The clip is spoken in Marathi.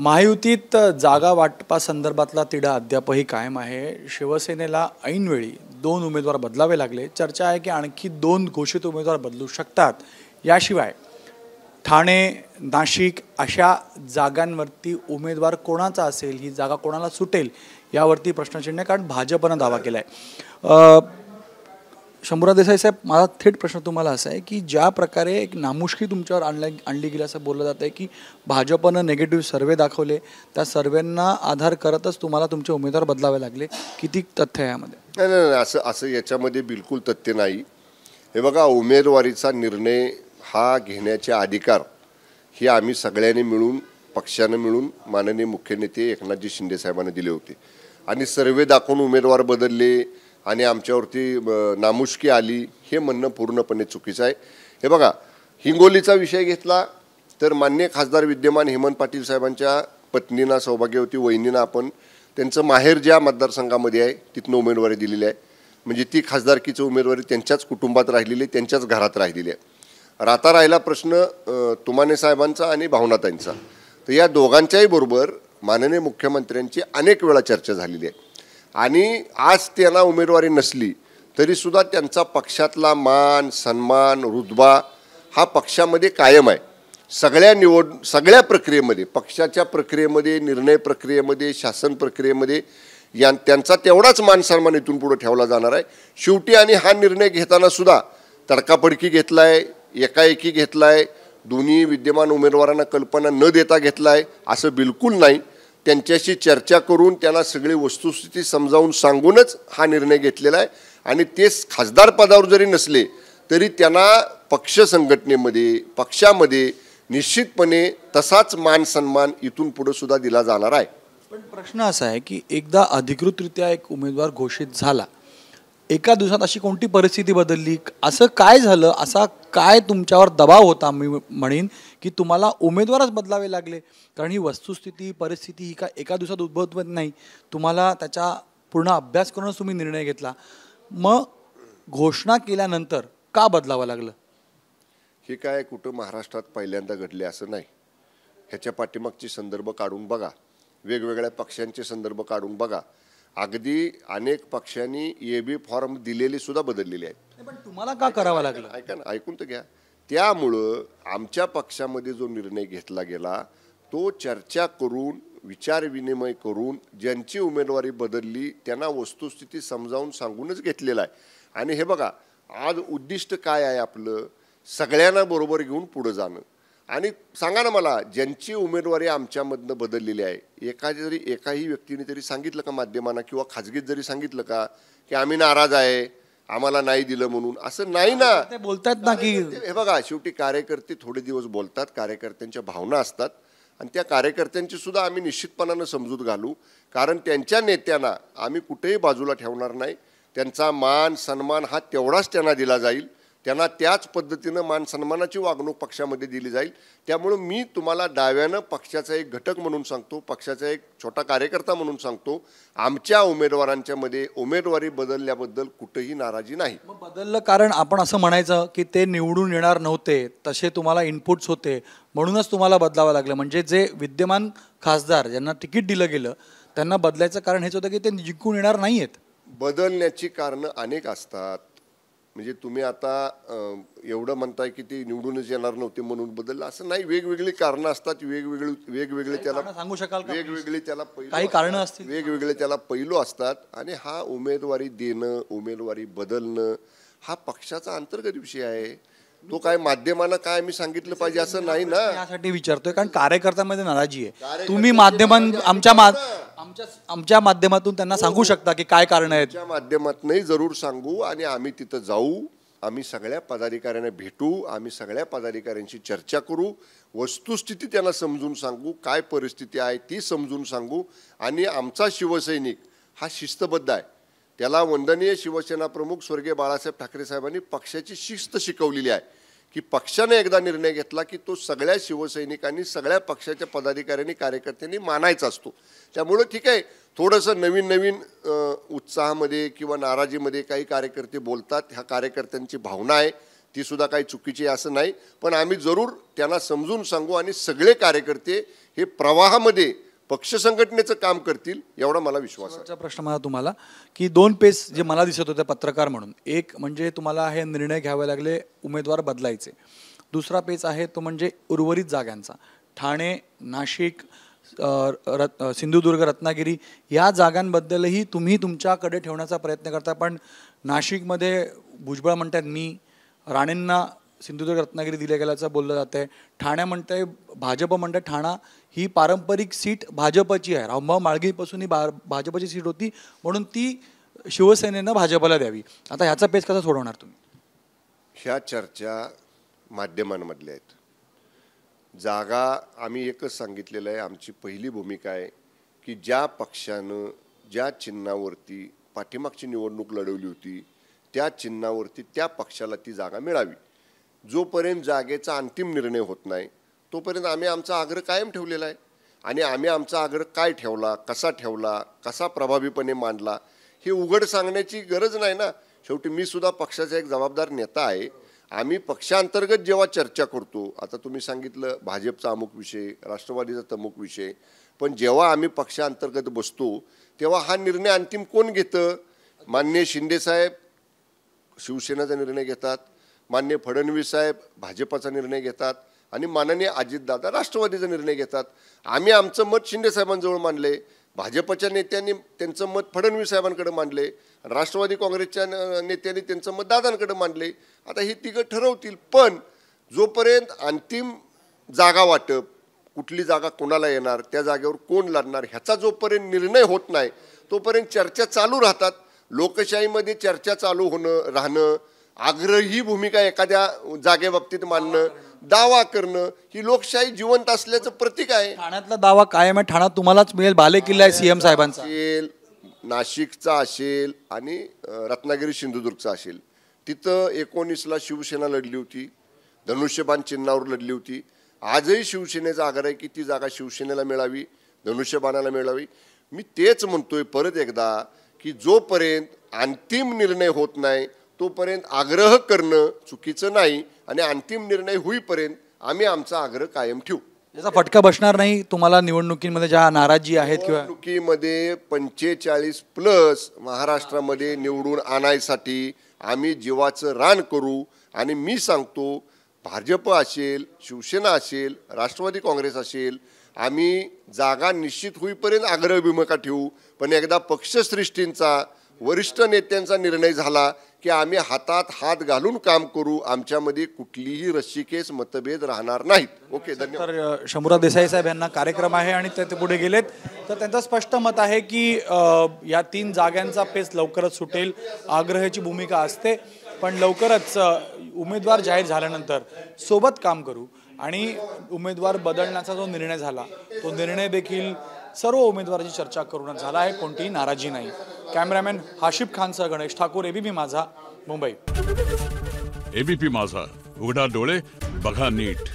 महायुतीत जागा वाटपासंदर्भातला तिढा अद्यापही कायम आहे. शिवसेनेला ऐनवेळी 2 उमेदवार बदलावे लागले. चर्चा आहे की आणखी 2 घोषित उमेदवार बदलू शकतात. याशिवाय ठाणे, नाशिक अशा जागांवरती उमेदवार कोणाचा असेल, ही जागा कोणाला सुटेल यावरती प्रश्नचिन्ह आहे, कारण भाजपनं दावा केला आहे. शंभूराज देसाई साहेब, माझा थेट प्रश्न तुम्हाला असा आहे की ज्या प्रकारे एक नामुष्की तुमच्यावर आणली गेली असं बोललं जातं आहे की भाजपनं नेगेटिव्ह सर्वे दाखवले, त्या सर्वेंना आधार करतच तुम्हाला तुमचे उमेदवार बदलावे लागले, किती तथ्य आहे यामध्ये? नाही, असं याच्यामध्ये बिलकुल तथ्य नाही. हे बघा, उमेदवारीचा निर्णय हा घेण्याचे अधिकार हे आम्ही सगळ्यांनी मिळून, पक्षानं मिळून माननीय मुख्य नेते एकनाथजी शिंदे साहेबांना दिले होते. आणि सर्वे दाखवून उमेदवार बदलले आणि आमच्यावरती नामुष्की आली, हे म्हणणं पूर्णपणे चुकीचं आहे. हे बघा, हिंगोलीचा विषय घेतला तर माननीय खासदार विद्यमान हेमंत पाटील साहेबांच्या पत्नींना, सौभाग्यवती वहिनींना आपण त्यांचं माहेर ज्या मतदारसंघामध्ये आहे तिथनं उमेदवारी दिलेली आहे. म्हणजे ती खासदारकीची उमेदवारी त्यांच्याच कुटुंबात राहिलेली, त्यांच्याच घरात राहिलेली आहे. आता राहिला प्रश्न तुमाने साहेबांचा आणि भावनाताईंचा. तर या दोघांच्याही बरोबर माननीय मुख्यमंत्र्यांची अनेक वेळा चर्चा झालेली आहे. आणि आज त्यांना उमेदवारी नसली तरीसुद्धा त्यांचा पक्षातला मान, सन्मान, रुतबा हा पक्षामध्ये कायम आहे. सगळ्या प्रक्रियेमध्ये, पक्षाच्या प्रक्रियेमध्ये, निर्णय प्रक्रियेमध्ये, शासन प्रक्रियेमध्ये त्यांचा तेवढाच मान सन्मान इथून पुढे ठेवला जाणार आहे. शेवटी आणि हा निर्णय घेताना सुद्धा तडकाफडकी घेतला आहे, एकाएकी घेतला आहे, दोन्ही विद्यमान उमेदवारांना कल्पना न देता घेतला आहे असं बिलकुल नाही. त्यांच्याशी चर्चा करून त्यांना सगळी वस्तुस्थिती समजावून सांगूनच हा निर्णय घेतलेला आहे. आणि तेच खासदार पदावर जरी नसले तरी त्यांना पक्ष संघटनेमध्ये, पक्षामध्ये निश्चितपणे तसाच मान सन्मान इथून पुढे सुद्धा दिला जाणार आहे. पण प्रश्न असा आहे की एकदा अधिकृतरित्या एक उमेदवार घोषित झाला, एका दिवसात अशी कोणती परिस्थिती बदलली, असं काय झालं, असा काय तुमच्यावर दबाव होता, मी म्हणेन की तुम्हाला उमेदवारच बदलावे लागले? कारण ही वस्तुस्थिती, परिस्थिती ही काय एका दिवसात उद्भवत नाही. तुम्हाला त्याचा पूर्ण अभ्यास करूनच तुम्ही निर्णय घेतला. मग घोषणा केल्यानंतर का बदलावं लागलं? हे काय कुठं महाराष्ट्रात पहिल्यांदा घडले असं नाही. ह्याच्या पाठीमागचे संदर्भ काढून बघा, वेगवेगळ्या पक्षांचे संदर्भ काढून बघा. अगदी अनेक पक्षांनी AB फॉर्म दिलेले सुद्धा बदललेले आहेत. पण तुम्हाला का करावं लागलं? ऐका ना, ऐकून तर घ्या. त्यामुळं आमच्या पक्षामध्ये जो निर्णय घेतला गेला तो चर्चा करून, विचारविनिमय करून, ज्यांची उमेदवारी बदलली त्यांना वस्तुस्थिती समजावून सांगूनच घेतलेला आहे. आणि हे बघा, आज उद्दिष्ट काय आहे आपलं? सगळ्यांना बरोबर घेऊन पुढे जाणं. आणि सांगा ना मला, ज्यांची उमेदवारी आमच्यामधनं बदललेली आहे, एकाही व्यक्तीने तरी सांगितलं का माध्यमांना किंवा खाजगीत जरी सांगितलं का की आम्ही नाराज आहे, आम्हाला नाही दिलं म्हणून? असं नाही ना. ते बोलतात ना की हे बघा, शेवटी कार्यकर्ते थोडे दिवस बोलतात, कार्यकर्त्यांच्या भावना असतात आणि त्या कार्यकर्त्यांची सुद्धा आम्ही निश्चितपणानं समजूत घालू. कारण त्यांच्या नेत्यांना आम्ही कुठेही बाजूला ठेवणार नाही. त्यांचा मान सन्मान हा तेवढाच त्यांना दिला जाईल. त्यांना त्याच पद्धतीनं मान सन्मानाची वागणूक पक्षामध्ये दिली जाईल. त्यामुळं मी तुम्हाला डाव्यानं पक्षाचा एक घटक म्हणून सांगतो, पक्षाचा एक छोटा कार्यकर्ता म्हणून सांगतो, आमच्या उमेदवारांच्या मध्ये उमेदवारी बदलल्याबद्दल कुठेही नाराजी नाही. मग बदललं कारण आपण असं म्हणायचं की ते निवडून येणार नव्हते, तसे तुम्हाला इनपुट्स होते, म्हणूनच तुम्हाला बदलावं लागलं. म्हणजे जे विद्यमान खासदार ज्यांना तिकीट दिलं गेलं त्यांना बदलायचं कारण हेच होतं की ते जिंकून येणार नाही आहेत. बदलण्याची कारणं अनेक असतात. म्हणजे तुम्ही आता एवढं म्हणताय की ते निवडूनच येणार नव्हते म्हणून बदललं, असं नाही. वेगवेगळी कारणं असतात, वेगवेगळे त्याला सांगू शकाल का? वेगवेगळे त्याला काही कारणं असतील, वेगवेगळे त्याला पैलू असतात. आणि हा उमेदवारी देणं, उमेदवारी बदलणं हा पक्षाचा अंतर्गत विषय आहे. तो काय माध्यमांना काय आम्ही सांगितलं पाहिजे असं नाही ना. यासाठी विचारतोय कारण कार्यकर्त्यांमध्ये नाराजी आहे. तुम्ही आमच्या माध्यमातून त्यांना सांगू शकता की काय कारण आहेत. आमच्या माध्यमातूनही जरूर सांगू आणि आम्ही तिथं जाऊ, आम्ही सगळ्या पदाधिकाऱ्यांना भेटू, आम्ही सगळ्या पदाधिकाऱ्यांशी चर्चा करू, वस्तुस्थिती त्यांना समजून सांगू, काय परिस्थिती आहे ती समजून सांगू. आणि आमचा शिवसैनिक हा शिस्तबद्ध आहे. त्याला वंदनीय शिवसेना प्रमुख स्वर्गीय बाळासाहेब ठाकरे साहेबांनी पक्षाची शिस्त शिकवलेली आहे की पक्षाने एकदा निर्णय घेतला की तो सगळ्या शिवसैनिकांनी, सगळ्या पक्षाच्या पदाधिकाऱ्यांनी, कार्यकर्त्यांनी मानायचा असतो. त्यामुळे ठीक आहे, थोडंसं नवीन उत्साहामध्ये किंवा नाराजीमध्ये काही कार्यकर्ते बोलतात, ह्या कार्यकर्त्यांची भावना आहे, ती सुद्धा काही चुकीची असं नाही. पण आम्ही जरूर त्यांना समजून सांगू आणि सगळे कार्यकर्ते हे प्रवाहामध्ये पक्ष संघटनेचं काम करतील एवढा मला विश्वास आहे. शेवटचा प्रश्न मला तुम्हाला की दोन पेच जे मला दिसत होते पत्रकार म्हणून, एक म्हणजे तुम्हाला हे निर्णय घ्यावे लागले उमेदवार बदलायचे, दुसरा पेच आहे तो म्हणजे उर्वरित जागांचा. ठाणे, नाशिक, सिंधुदुर्ग, रत्नागिरी या जागांबद्दलही तुम्ही तुमच्याकडे ठेवण्याचा प्रयत्न करता, पण नाशिकमध्ये भुजबळ म्हणतात मी, राणेंना सिंधुदुर्ग रत्नागिरी दिल्या गेल्याचं बोललं जातं आहे. ठाणे म्हणतंय, भाजप म्हणतं ठाणा ही पारंपरिक सीट भाजपची आहे, रामभाऊ माळगीपासून ही भाजपची सीट होती म्हणून ती शिवसेनेनं भाजपला द्यावी. आता ह्याचा पेच कसा सोडवणार तुम्ही? ह्या चर्चा माध्यमांमधल्या आहेत. जागा आम्ही एकच सांगितलेलं आहे, आमची पहिली भूमिका आहे की ज्या पक्षानं ज्या चिन्हावरती पाठीमागची निवडणूक लढवली होती त्या चिन्हावरती त्या पक्षाला ती जागा मिळावी. जोपर्यंत जागेचा अंतिम निर्णय होत नाही तोपर्यंत आम्ही आमचा आग्रह कायम ठेवलेला आहे. आणि आम्ही आमचा आग्रह काय ठेवला, कसा प्रभावीपणे मांडला हे उघड सांगण्याची गरज नाही ना. शेवटी मी सुद्धा पक्षाचा एक जबाबदार नेता आहे. आम्ही पक्षांतर्गत जेव्हा चर्चा करतो, आता तुम्ही सांगितलं भाजपचा अमुक विषय, राष्ट्रवादीचा तमुक विषय, पण जेव्हा आम्ही पक्षांतर्गत बसतो तेव्हा हा निर्णय अंतिम कोण घेतं? माननीय शिंदेसाहेब शिवसेनेचा निर्णय घेतात, माननीय फडणवीस साहेब भाजपचा निर्णय घेतात आणि माननीय अजितदादा राष्ट्रवादीचा निर्णय घेतात. आम्ही आमचं मत शिंदे साहेबांजवळ मांडले, भाजपच्या नेत्यांनी त्यांचं मत फडणवीस साहेबांकडे मांडले, राष्ट्रवादी काँग्रेसच्या नेत्यांनी त्यांचं मत दादांकडे मांडले. आता ही तिघं ठरवतील. पण जोपर्यंत अंतिम जागा वाटप, कुठली जागा कोणाला येणार, त्या जागेवर कोण लढणार ह्याचा जोपर्यंत निर्णय होत नाही तोपर्यंत चर्चा चालू राहतात. लोकशाहीमध्ये चर्चा चालू राहणं, आग्रही भूमिका एखाद्या जागेबाबतीत मांडणं, दावा करणं ही लोकशाही जिवंत असल्याचं प्रतीक आहे. ठाण्यातला दावा कायम आहे, ठाणा तुम्हालाच मिळेल, बालेकिल्ला आहे सीएम साहेबांचा. असेल, नाशिकचा असेल आणि रत्नागिरी सिंधुदुर्गचा असेल. तिथं 19ला शिवसेना लढली होती, धनुष्यबाण चिन्हावर लढली होती. आजही शिवसेनेचा आग्रह आहे की ती जागा शिवसेनेला मिळावी, धनुष्यबाणाला मिळावी. मी तेच म्हणतोय परत एकदा की जोपर्यंत अंतिम निर्णय होत नाही तोपर्यंत आग्रह करणं चुकीचं नाही आणि अंतिम निर्णय होईपर्यंत आम्ही आमचा आग्रह कायम ठेवू. याचा फटका बसणार नाही तुम्हाला निवडणुकीमध्ये ज्या नाराजी आहेत किंवा निवडणुकीमध्ये 45+ महाराष्ट्रामध्ये निवडून आणायसाठी आम्ही जीवाचं रान करू. आणि मी सांगतो, भाजप असेल, शिवसेना असेल, राष्ट्रवादी काँग्रेस असेल, आम्ही जागा निश्चित होईपर्यंत आग्रह भूमिका ठेवू. पण एकदा पक्षश्रेष्ठींचा, वरिष्ठ नेत्यांचा निर्णय झाला की आम्ही हातात हात घालून काम करू. आमच्यामध्ये कुठलीही रस्सीकेस मतभेद राहणार नाहीत. ओके, धन्यवाद. तर शंभूराज देसाई साहेब यांना कार्यक्रम आहे आणि ते पुढे गेलेत. तर त्यांचं स्पष्ट मत आहे की या 3 जागांचा पेच लवकरच सुटेल, आग्रहाची भूमिका असते, पण लवकरच उमेदवार जाहीर झाल्यानंतर सोबत काम करू. आणि उमेदवार बदलण्याचा जो निर्णय झाला तो निर्णय देखील सर्व उमेदवारांची चर्चा करूनच झाला आहे, कोणतीही नाराजी नाही. कॅमेरामॅन हाशिब खानसह गणेश ठाकूर, एबीपी माझा, मुंबई. एबीपी माझा, उघडा डोळे बघा नीट.